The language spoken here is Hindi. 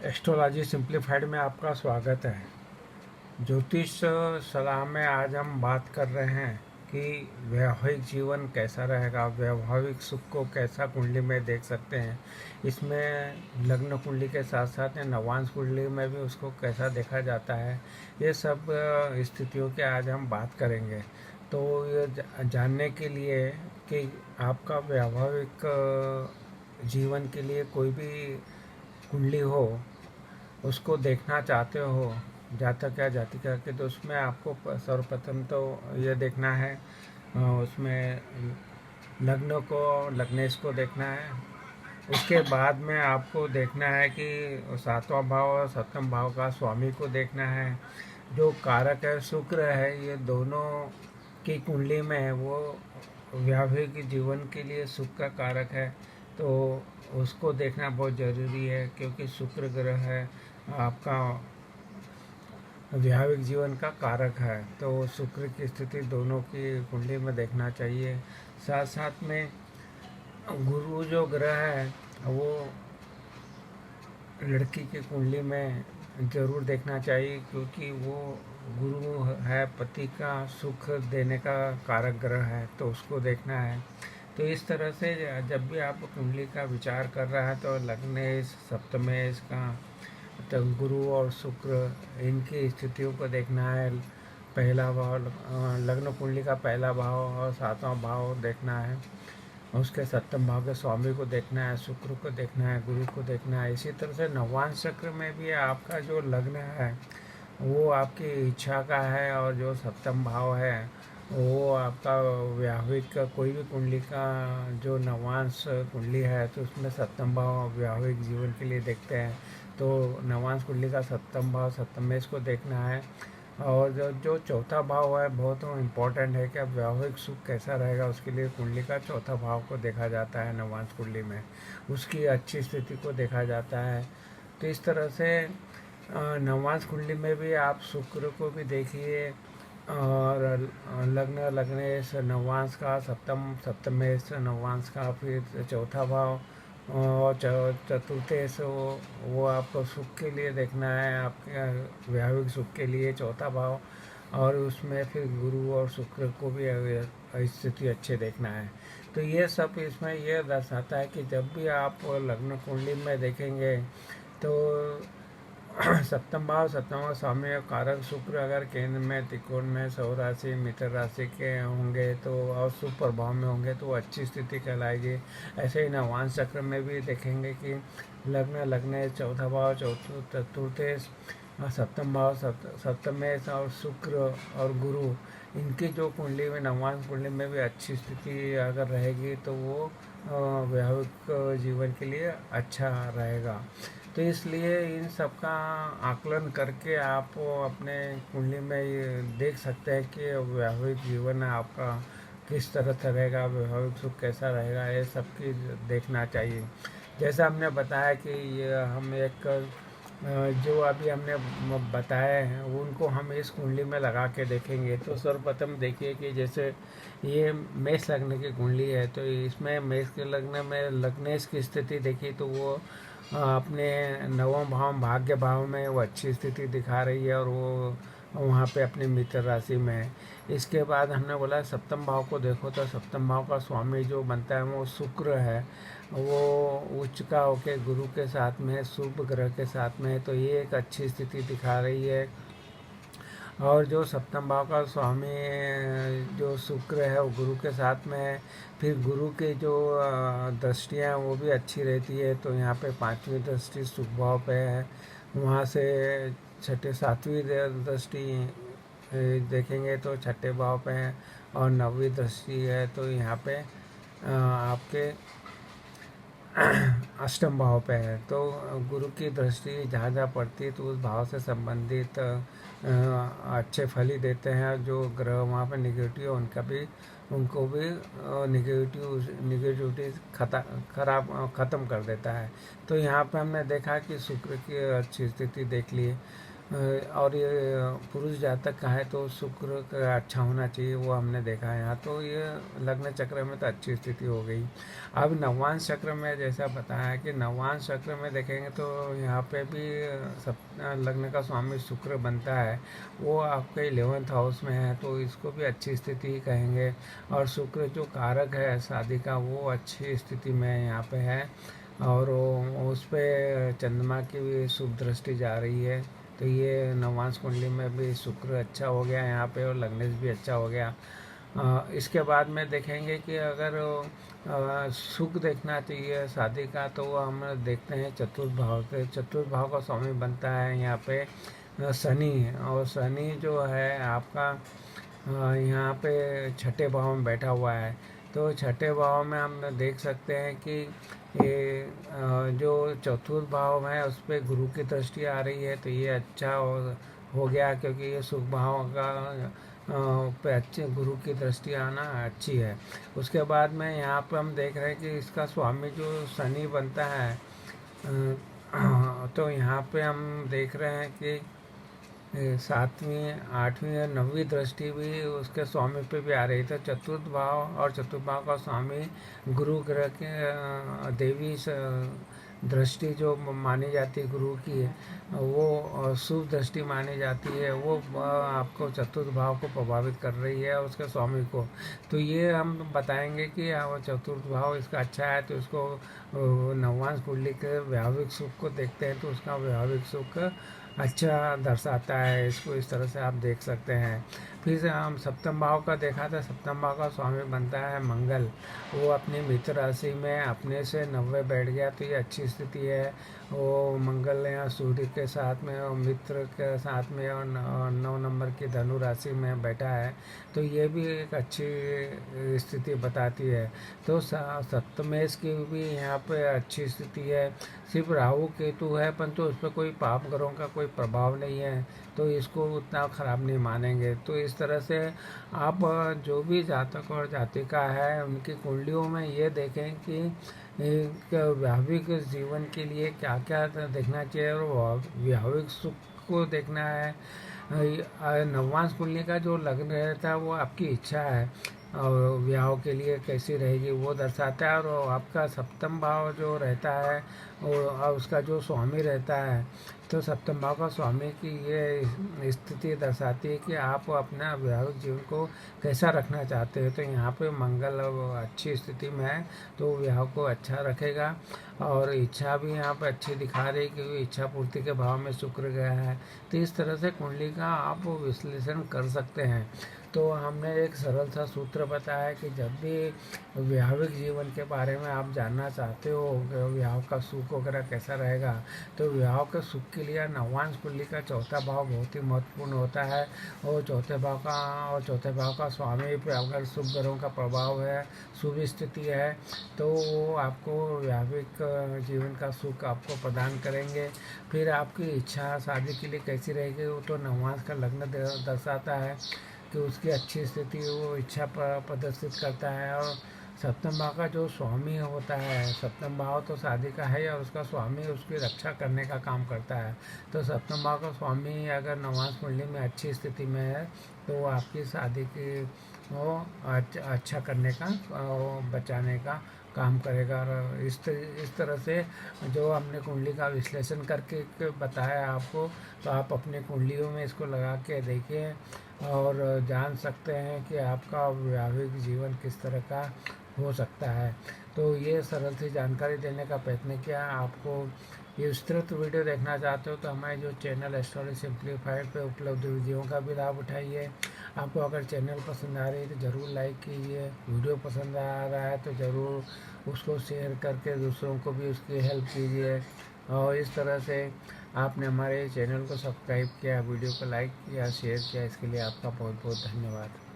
एस्ट्रोलॉजी सिंप्लीफाइड में आपका स्वागत है। ज्योतिष सलाह में आज हम बात कर रहे हैं कि वैवाहिक जीवन कैसा रहेगा, वैवाहिक सुख को कैसा कुंडली में देख सकते हैं। इसमें लग्न कुंडली के साथ साथ नवांश कुंडली में भी उसको कैसा देखा जाता है, ये सब स्थितियों के आज हम बात करेंगे। तो ये जानने के लिए कि आपका वैवाहिक जीवन के लिए कोई भी कुंडली हो, उसको देखना चाहते हो जातक या जातिका के, तो उसमें आपको सर्वप्रथम तो ये देखना है, उसमें लग्न को, लग्नेश को देखना है। उसके बाद में आपको देखना है कि सातवां भाव और सप्तम भाव का स्वामी को देखना है। जो कारक है शुक्र है, ये दोनों की कुंडली में है, वो वैवाहिक जीवन के लिए सुख का कारक है। तो उसको देखना बहुत ज़रूरी है, क्योंकि शुक्र ग्रह है आपका वैवाहिक जीवन का कारक है। तो शुक्र की स्थिति दोनों की कुंडली में देखना चाहिए। साथ साथ में गुरु जो ग्रह है, वो लड़की की कुंडली में ज़रूर देखना चाहिए, क्योंकि वो गुरु है, पति का सुख देने का कारक ग्रह है, तो उसको देखना है। तो इस तरह से जब भी आप कुंडली का विचार कर रहा है, तो लग्नेश, सप्तमेश का, तो गुरु और शुक्र, इनकी स्थितियों को देखना है। पहला भाव, लग्न कुंडली का पहला भाव और सातवां भाव देखना है। उसके सप्तम भाव के स्वामी को देखना है, शुक्र को देखना है, गुरु को देखना है। इसी तरह से नवांश चक्र में भी आपका जो लग्न है वो आपकी इच्छा का है, और जो सप्तम भाव है वो आपका वैवाहिक का, कोई भी कुंडली का जो नवांश कुंडली है, तो उसमें सप्तम भाव वैवाहिक जीवन के लिए देखते हैं। तो नवांश कुंडली का सप्तम भाव, सप्तमेश को देखना है। और जो चौथा भाव है, बहुत इम्पोर्टेंट है कि अब वैवाहिक सुख कैसा रहेगा, उसके लिए कुंडली का चौथा भाव को देखा जाता है नवांश कुंडली में, उसकी अच्छी स्थिति को देखा जाता है। तो इस तरह से नवांश कुंडली में भी आप शुक्र को भी देखिए, और लग्न, लग्नेश नवांश का, सप्तम, सप्तमेश नवांश का, फिर चौथा भाव और चतुर्थेश, वो आपको सुख के लिए देखना है, आपके वैवाहिक सुख के लिए चौथा भाव। और उसमें फिर गुरु और शुक्र को भी स्थिति अच्छे देखना है। तो ये सब इसमें ये दर्शाता है कि जब भी आप लग्न कुंडली में देखेंगे, तो सप्तम भाव, सप्तम भाव स्वामी और कारक शुक्र अगर केंद्र में, त्रिकोण में, सौ राशि, मित्र राशि के होंगे, तो और शुभ प्रभाव में होंगे, तो अच्छी स्थिति कहलाएगी। ऐसे ही नवांश चक्र में भी देखेंगे कि लग्न, लग्न, चौथा भाव, चतुर्थेश, सप्तम भाव, सप्तमेश और शुक्र और गुरु, इनकी जो कुंडली में, नवांश कुंडली में भी अच्छी स्थिति अगर रहेगी, तो वो वैवाहिक जीवन के लिए अच्छा रहेगा। तो इसलिए इन सब का आकलन करके आप अपने कुंडली में ये देख सकते हैं कि वैवाहिक जीवन आपका किस तरह से रहेगा, वैवाहिक सुख कैसा रहेगा, ये सब की देखना चाहिए। जैसा हमने बताया कि ये हम एक जो अभी हमने बताए हैं, उनको हम इस कुंडली में लगा के देखेंगे। तो सर्वप्रथम देखिए कि जैसे ये मेष लग्न की कुंडली है, तो इसमें मेष के लग्न में लग्नेश की स्थिति देखी, तो वो अपने नवम भाव, भाग्य भाव में वो अच्छी स्थिति दिखा रही है, और वो वहाँ पे अपनी मित्र राशि में है। इसके बाद हमने बोला सप्तम भाव को देखो, तो सप्तम भाव का स्वामी जो बनता है वो शुक्र है, वो उच्च का होके गुरु के साथ में, शुभ ग्रह के साथ में है, तो ये एक अच्छी स्थिति दिखा रही है। और जो सप्तम भाव का स्वामी जो शुक्र है, वो गुरु के साथ में है। फिर गुरु की जो दृष्टियाँ वो भी अच्छी रहती है, तो यहाँ पे पांचवी दृष्टि शुभ भाव पे है, वहाँ से छठे, सातवीं दृष्टि देखेंगे तो छठे भाव पे है, और नौवीं दृष्टि है तो यहाँ पे आपके अष्टम भाव पे है। तो गुरु की दृष्टि जहाँ जहाँ पड़ती है, तो उस भाव से संबंधित अच्छे फल ही देते हैं। जो ग्रह वहाँ पे निगेटिव है, उनको भी निगेटिविटी ख़त्म कर देता है। तो यहाँ पे हमने देखा कि शुक्र की अच्छी स्थिति देख ली। और ये पुरुष जातक का है तो शुक्र का अच्छा होना चाहिए, वो हमने देखा है यहाँ। तो ये लग्न चक्र में तो अच्छी स्थिति हो गई। अब नवांश चक्र में जैसा बताया कि नवांश चक्र में देखेंगे तो यहाँ पे भी सब लग्न का स्वामी शुक्र बनता है, वो आपके 11th हाउस में है, तो इसको भी अच्छी स्थिति ही कहेंगे। और शुक्र जो कारक है शादी का, वो अच्छी स्थिति में यहाँ पे है। और उस पे चंद्रमा की भी शुभ दृष्टि जा रही है, तो ये नवांश कुंडली में भी शुक्र अच्छा हो गया यहाँ पे, और लग्नेश भी अच्छा हो गया। इसके बाद में देखेंगे कि अगर सुख देखना चाहिए शादी का, तो हम देखते हैं चतुर्थ भाव के। चतुर्थ भाव का स्वामी बनता है यहाँ पे शनि, और शनि जो है आपका यहाँ पे छठे भाव में बैठा हुआ है। तो छठे भाव में हम देख सकते हैं कि ये जो चतुर्थ भाव है उस पर गुरु की दृष्टि आ रही है, तो ये अच्छा हो गया, क्योंकि ये सुख भाव का पे अच्छे गुरु की दृष्टि आना अच्छी है। उसके बाद में यहाँ पर हम देख रहे हैं कि इसका स्वामी जो शनि बनता है, तो यहाँ पे हम देख रहे हैं कि 7वीं 8वीं और 9वीं दृष्टि भी उसके स्वामी पे भी आ रही। तो चतुर्थ भाव और चतुर्थ भाव का स्वामी गुरु ग्रह के देवी दृष्टि जो मानी जाती है गुरु की, वो शुभ दृष्टि मानी जाती है, वो आपको चतुर्थ भाव को प्रभावित कर रही है उसके स्वामी को। तो ये हम बताएंगे कि चतुर्थ भाव इसका अच्छा है, तो इसको नवांश कुंडली के वैवाहिक सुख को देखते हैं, तो उसका वैवाहिक सुख अच्छा दर्शाता है। इसको इस तरह से आप देख सकते हैं। फिर से हम सप्तम भाव का देखा था, सप्तम भाव का स्वामी बनता है मंगल, वो अपनी मित्र राशि में अपने से 90 बैठ गया, तो ये अच्छी स्थिति है। वो मंगल यहाँ सूर्य के साथ में और मित्र के साथ में और 9 नंबर की धनु राशि में बैठा है, तो ये भी एक अच्छी स्थिति बताती है। तो सप्तमेश की भी यहाँ पे अच्छी स्थिति है। सिर्फ राहु केतु है, परंतु उस पर कोई पाप ग्रहों का कोई प्रभाव नहीं है, तो इसको उतना ख़राब नहीं मानेंगे। तो इस तरह से आप जो भी जातक और जातिका है उनकी कुंडलियों में ये देखें कि एक वैवाहिक जीवन के लिए क्या क्या देखना चाहिए, और वैवाहिक सुख को देखना है। नवांश कुंडली का जो लग्न रहता है वो आपकी इच्छा है, और विवाह के लिए कैसी रहेगी वो दर्शाता है। और आपका सप्तम भाव जो रहता है और उसका जो स्वामी रहता है, तो सप्तम भाव का स्वामी की ये स्थिति दर्शाती है कि आप अपना वैवाहिक जीवन को कैसा रखना चाहते हैं। तो यहाँ पे मंगल अच्छी स्थिति में है, तो विवाह को अच्छा रखेगा। और इच्छा भी यहाँ पे अच्छी दिखा रही है, क्योंकि इच्छा पूर्ति के भाव में शुक्र गया है। तो इस तरह से कुंडली का आप विश्लेषण कर सकते हैं। तो हमने एक सरल सा सूत्र बताया कि जब भी वैवाहिक जीवन के बारे में आप जानना चाहते हो, विवाह का सुख वगैरह कैसा रहेगा, तो विवाह के सुख के लिए नवांश कुंडली का चौथा भाव बहुत ही महत्वपूर्ण होता है। और चौथे भाव का स्वामी पे अगर शुभ ग्रहों का प्रभाव है, शुभ स्थिति है, तो वो आपको वैवाहिक जीवन का सुख आपको प्रदान करेंगे। फिर आपकी इच्छा शादी के लिए कैसी रहेगी, वो तो नवांश का लग्न दर्शाता है कि उसकी अच्छी स्थिति वो इच्छा प्रदर्शित करता है। और सप्तम भाव का जो स्वामी होता है, सप्तम भाव तो शादी का है, और उसका स्वामी उसकी रक्षा करने का काम करता है। तो सप्तम भाव का स्वामी अगर नवांश कुंडली में अच्छी स्थिति में है, तो वो आपकी शादी की वो अच्छा करने का, बचाने का काम करेगा। और इस तरह से जो हमने कुंडली का विश्लेषण करके बताया आपको, तो आप अपने कुंडलियों में इसको लगा के देखिए और जान सकते हैं कि आपका वैवाहिक जीवन किस तरह का हो सकता है। तो ये सरल सी जानकारी देने का प्रयत्न किया। आपको ये विस्तृत वीडियो देखना चाहते हो तो हमारे जो चैनल एस्ट्रोलॉजी सिंप्लीफाइड पे उपलब्ध वीडियो का भी लाभ उठाइए। आपको अगर चैनल पसंद आ रही है तो ज़रूर लाइक कीजिए, वीडियो पसंद आ रहा है तो ज़रूर उसको शेयर करके दूसरों को भी उसकी हेल्प कीजिए। और इस तरह से आपने हमारे चैनल को सब्सक्राइब किया, वीडियो को लाइक किया, शेयर किया, इसके लिए आपका बहुत बहुत धन्यवाद।